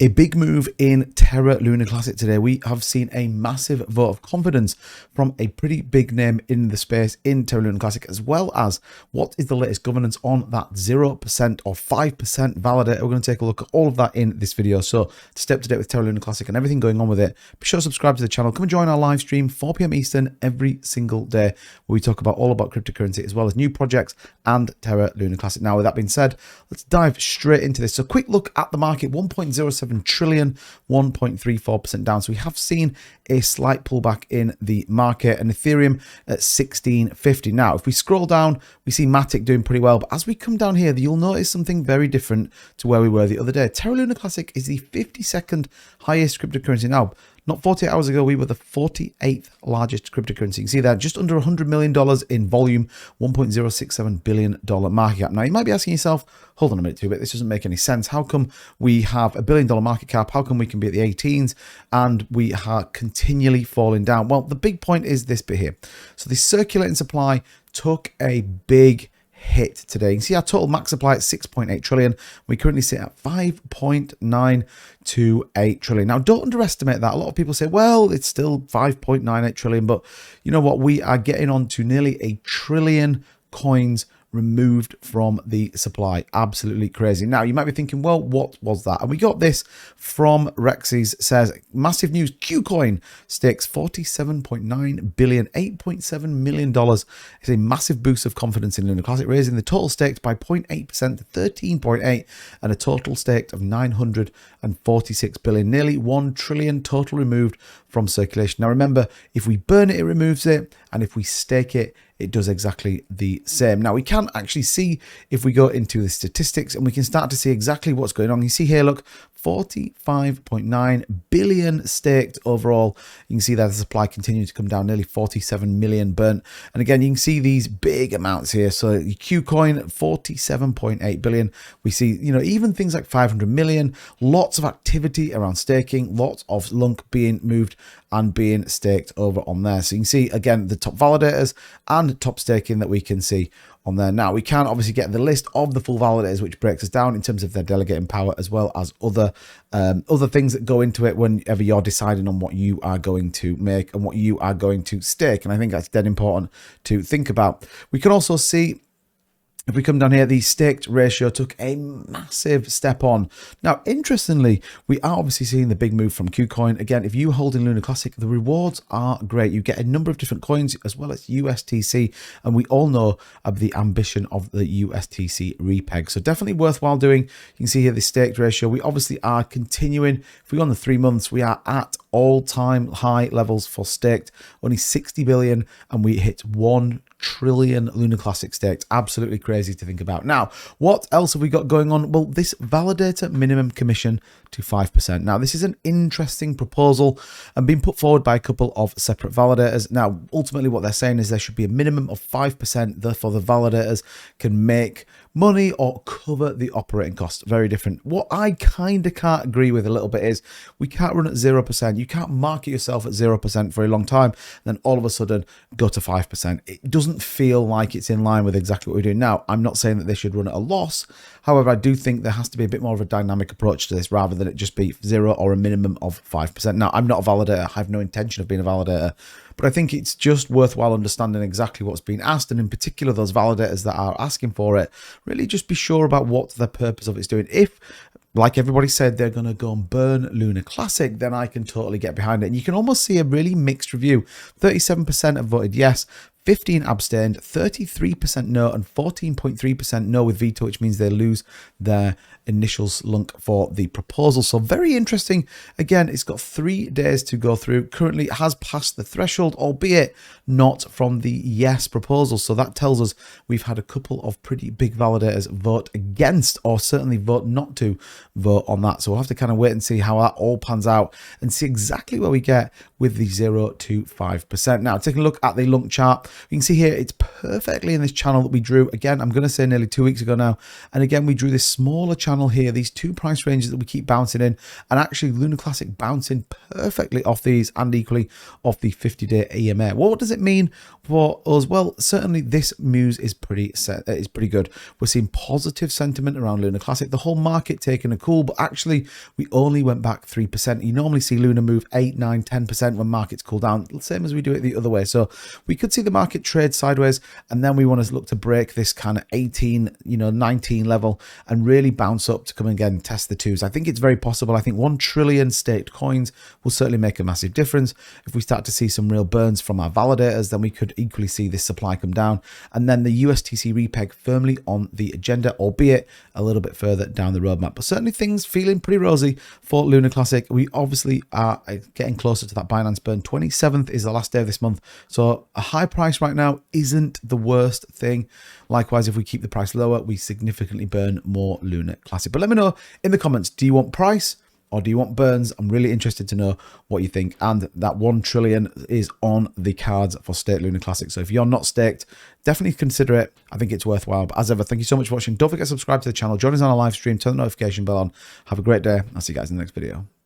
A big move in Terra Luna Classic today. We have seen a massive vote of confidence from a pretty big name in the space in Terra Luna Classic, as well as what is the latest governance on that 0% or 5% validator. We're going to take a look at all of that in this video. So to stay up to date with Terra Luna Classic and everything going on with it, be sure to subscribe to the channel. Come and join our live stream 4 p.m. Eastern every single day, where we talk about all about cryptocurrency as well as new projects and Terra Luna Classic. Now, with that being said, let's dive straight into this. So quick look at the market: 1.07 trillion, 1.34% down. So we have seen a slight pullback in the market, and Ethereum at 1650. Now, if we scroll down, we see Matic doing pretty well, but as we come down here, you'll notice something very different to where we were the other day. Terra Luna Classic is the 52nd highest cryptocurrency. Now, not 48 hours ago, we were the 48th largest cryptocurrency. You can see that just under $100 million in volume, $1.067 billion market cap. Now, you might be asking yourself, hold on a minute, but this doesn't make any sense. How come we have $1 billion market cap? How come we can be at the 18s and we are continually falling down? Well, the big point is this bit here. So the circulating supply took a big hit today. You can see our total max supply at 6.8 trillion. We currently sit at 5.928 trillion. Now, don't underestimate that. A lot of people say, well, it's still 5.98 trillion, but you know what? We are getting on to nearly 1 trillion coins removed from the supply. Absolutely crazy. Now, you might be thinking, well, what was that? And we got this from Rexy's. Says, massive news: Qcoin stakes 47.9 billion, $8.7 million. It's a massive boost of confidence in Luna Classic, raising the total stakes by 0.8% to 13.8, and a total staked of 946 billion, nearly 1 trillion total removed from circulation. Now, remember, if we burn it, it removes it, and if we stake it, it does exactly the same. Now, we can actually see, if we go into the statistics, and we can start to see exactly what's going on. You see here, look, 45.9 billion staked overall. You can see that the supply continued to come down, nearly 47 million burnt. And again, you can see these big amounts here. So Qcoin, 47.8 billion. We see, you know, even things like 500 million, lots of activity around staking, lots of LUNC being moved and being staked over on there. So you can see, again, the top validators and top staking that we can see on there. Now, we can obviously get the list of the full validators, which breaks us down in terms of their delegating power, as well as other things that go into it whenever you're deciding on what you are going to make and what you are going to stake. And I think that's dead important to think about. We can also see, if we come down here, the staked ratio took a massive step on. Now, interestingly, we are obviously seeing the big move from Qcoin. Again, if you hold in Luna Classic, the rewards are great. You get a number of different coins as well as USTC, and we all know of the ambition of the USTC repeg. So definitely worthwhile doing. You can see here the staked ratio. We obviously are continuing. If we go on the 3 months, we are at all-time high levels for staked, only 60 billion, and we hit 1 trillion Luna Classic staked. Absolutely crazy to think about. Now, what else have we got going on? Well, this validator minimum commission to 5%. Now, this is an interesting proposal and being put forward by a couple of separate validators. Now, ultimately what they're saying is there should be a minimum of 5%, therefore the validators can make money or cover the operating costs. Very different. What I kind of can't agree with a little bit is we can't run at 0%. You can't market yourself at 0% for a long time, then all of a sudden go to 5%. It doesn't feel like it's in line with exactly what we're doing now. I'm not saying that they should run at a loss. However, I do think there has to be a bit more of a dynamic approach to this rather than it just be 0 or a minimum of 5%. Now, I'm not a validator. I have no intention of being a validator, but I think it's just worthwhile understanding exactly what's being asked, and in particular those validators that are asking for it, really just be sure about what the purpose of it's doing. If, like everybody said, they're going to go and burn Luna Classic, then I can totally get behind it. And you can almost see a really mixed review. 37% have voted yes, 15 abstained, 33% no, and 14.3% no with veto, which means they lose their initials LUNC for the proposal. So very interesting. Again, it's got 3 days to go through. Currently, it has passed the threshold, albeit not from the yes proposal. So that tells us we've had a couple of pretty big validators vote against, or certainly vote not to vote on that. So we'll have to kind of wait and see how that all pans out and see exactly where we get with the 0 to 5%. Now, taking a look at the LUNC chart, You can see here, it's perfectly in this channel that we drew. Again, I'm going to say nearly 2 weeks ago now. And again, we drew this smaller channel here, these two price ranges that we keep bouncing in, and actually Lunar Classic bouncing perfectly off these and equally off the 50-day EMA. Well, what does it mean for us? Well, certainly this muse is pretty good. We're seeing positive sentiment around Lunar Classic. The whole market taking a cool, but actually we only went back 3%. You normally see Lunar move 8, 9, 10% when markets cool down, same as we do it the other way. So we could see the market trade sideways, and then we want to look to break this kind of 18, 19 level and really bounce up to come again and test the twos. I think it's very possible. I think 1 trillion staked coins will certainly make a massive difference. If we start to see some real burns from our validators, then we could equally see this supply come down, and then the USTC repeg firmly on the agenda, albeit a little bit further down the roadmap. But certainly things feeling pretty rosy for Lunar Classic. We obviously are getting closer to that Binance burn. 27th is the last day of this month, so a high price right now isn't the worst thing. Likewise, if we keep the price lower, we significantly burn more Lunar Classic. But let me know in the comments, do you want price or do you want burns? I'm really interested to know what you think. And that 1 trillion is on the cards for staked Lunar Classic. So if you're not staked, definitely consider it. I think it's worthwhile. But as ever, thank you so much for watching. Don't forget to subscribe to the channel. Join us on our live stream. Turn the notification bell on. Have a great day. I'll see you guys in the next video.